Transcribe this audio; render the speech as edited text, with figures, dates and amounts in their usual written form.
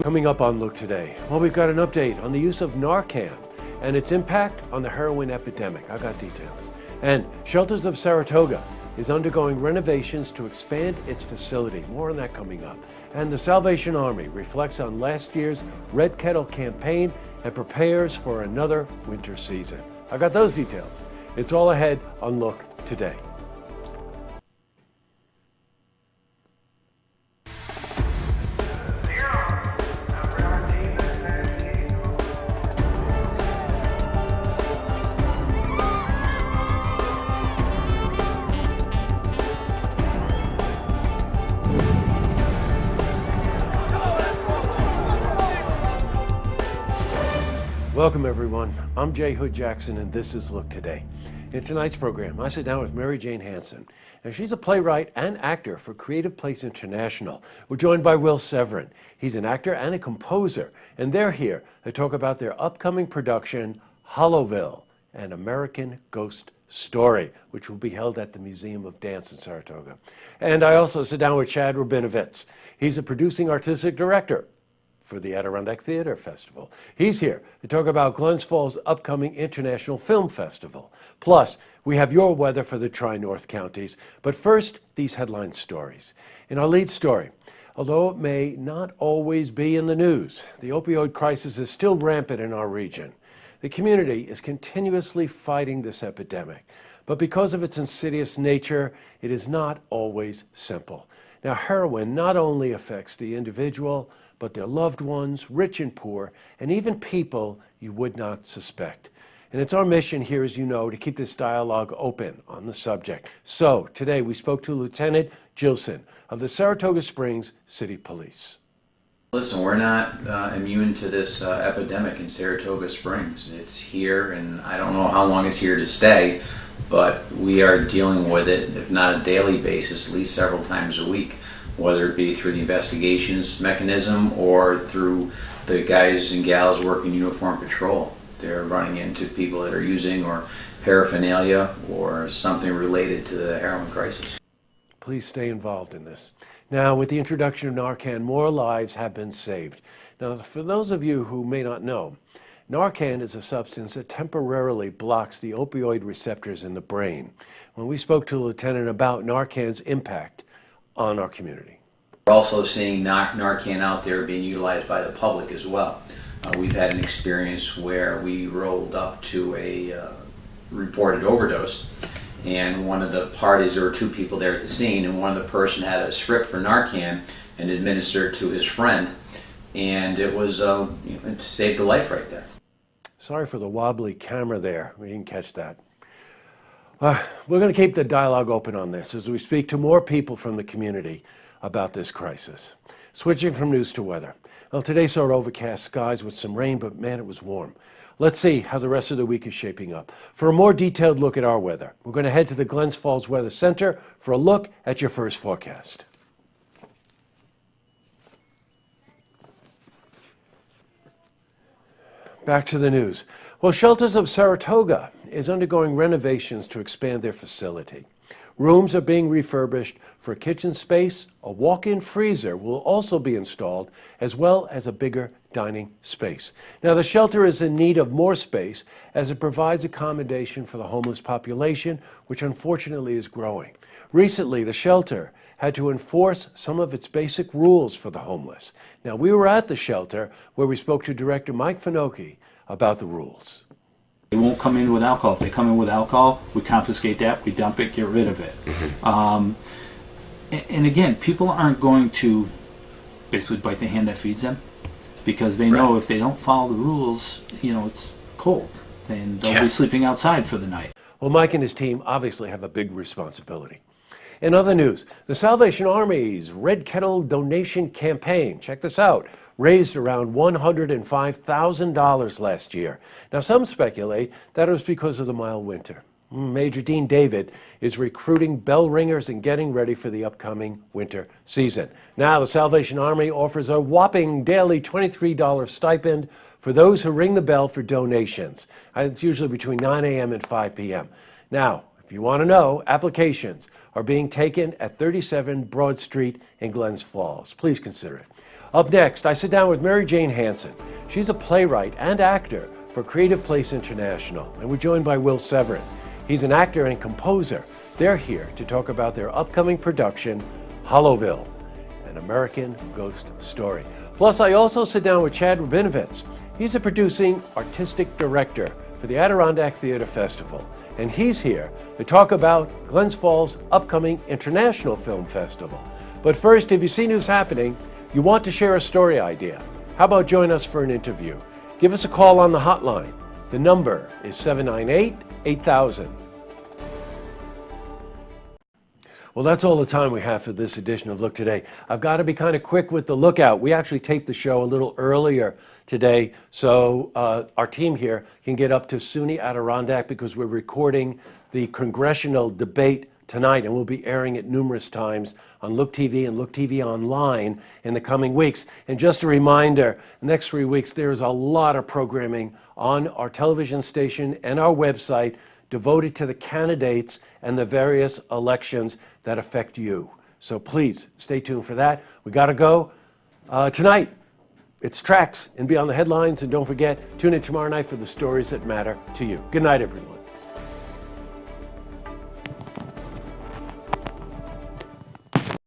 Coming up on Look Today, well, we've got an update on the use of Narcan and its impact on the heroin epidemic. I got details. And Shelters of Saratoga is undergoing renovations to expand its facility. More on that coming up. And the Salvation Army reflects on last year's Red Kettle campaign and prepares for another winter season. I got those details. It's all ahead on Look Today. Welcome, everyone. I'm Jay Hood Jackson, and this is Look Today. In tonight's program, I sit down with Mary Jane Hansen, and she's a playwright and actor for Creative Place International. We're joined by Will Severin. He's an actor and a composer, and they're here to talk about their upcoming production, Hollowville, an American Ghost Story, which will be held at the Museum of Dance in Saratoga. And I also sit down with Chad Rabinovitz. He's a producing artistic director for the Adirondack Theater Festival. He's here to talk about Glens Falls' upcoming International Film Festival. Plus, we have your weather for the Tri-North counties. But first, these headline stories. In our lead story, although it may not always be in the news, the opioid crisis is still rampant in our region. The community is continuously fighting this epidemic. But because of its insidious nature, it is not always simple. Now, heroin not only affects the individual, but their loved ones, rich and poor, and even people you would not suspect. And it's our mission here, as you know, to keep this dialogue open on the subject. So today we spoke to Lieutenant Gilson of the Saratoga Springs City Police. Listen, we're not immune to this epidemic in Saratoga Springs. It's here, and I don't know how long it's here to stay, but we are dealing with it, if not a daily basis, at least several times a week, whether it be through the investigations mechanism or through the guys and gals working uniform patrol. They're running into people that are using or paraphernalia or something related to the heroin crisis. Please stay involved in this. Now, with the introduction of Narcan, more lives have been saved. Now, for those of you who may not know, Narcan is a substance that temporarily blocks the opioid receptors in the brain. When we spoke to the lieutenant about Narcan's impact on our community. We're also seeing Narcan out there being utilized by the public as well. We've had an experience where we rolled up to a reported overdose, and one of the parties, there were two people there at the scene, and one of the person had a script for Narcan and administered to his friend, and it was it saved the life right there. Sorry for the wobbly camera there. We didn't catch that. We're going to keep the dialogue open on this as we speak to more people from the community about this crisis. Switching from news to weather. Well, today saw overcast skies with some rain, but man, it was warm. Let's see how the rest of the week is shaping up. For a more detailed look at our weather, we're going to head to the Glens Falls Weather Center for a look at your first forecast. Back to the news. Well, Shelters of Saratoga is undergoing renovations to expand their facility. Rooms are being refurbished for kitchen space. A walk-in freezer will also be installed, as well as a bigger dining space. Now, the shelter is in need of more space as it provides accommodation for the homeless population, which unfortunately is growing. Recently, the shelter had to enforce some of its basic rules for the homeless. Now, we were at the shelter where we spoke to Director Mike Finocchi about the rules. They won't come in with alcohol. If they come in with alcohol, we confiscate that, we dump it, get rid of it. Mm-hmm. And again, people aren't going to basically bite the hand that feeds them, because they know if they don't follow the rules, it's cold, and they'll be sleeping outside for the night. Well, Mike and his team obviously have a big responsibility. In other news, the Salvation Army's Red Kettle donation campaign, check this out, raised around $105,000 last year. Now, some speculate that it was because of the mild winter. Major Dean David is recruiting bell ringers and getting ready for the upcoming winter season. Now, the Salvation Army offers a whopping daily $23 stipend for those who ring the bell for donations. It's usually between 9 a.m. and 5 p.m. Now, if you want to know, applications are being taken at 37 Broad Street in Glens Falls. Please consider it. Up next, I sit down with Mary Jane Hanson. She's a playwright and actor for Creative Place International, and we're joined by Will Severin. He's an actor and composer. They're here to talk about their upcoming production, Hollowville, an American ghost story. Plus, I also sit down with Chad Rabinovitz. He's a producing artistic director for the Adirondack Theater Festival, and he's here to talk about Glens Falls' upcoming International Film Festival. But first, if you see news happening, you want to share a story idea, how about join us for an interview? Give us a call on the hotline. The number is 798-8000. Well, that's all the time we have for this edition of Look Today. I've got to be kind of quick with the lookout. We actually taped the show a little earlier today, so our team here can get up to SUNY Adirondack because we're recording the congressional debate tonight, and we'll be airing it numerous times on Look TV and Look TV Online in the coming weeks. And just a reminder, the next 3 weeks, there's a lot of programming on our television station and our website devoted to the candidates and the various elections that affect you. So please stay tuned for that. We got to go. Tonight, it's Tracks and Beyond the Headlines. And don't forget, tune in tomorrow night for the stories that matter to you. Good night, everyone.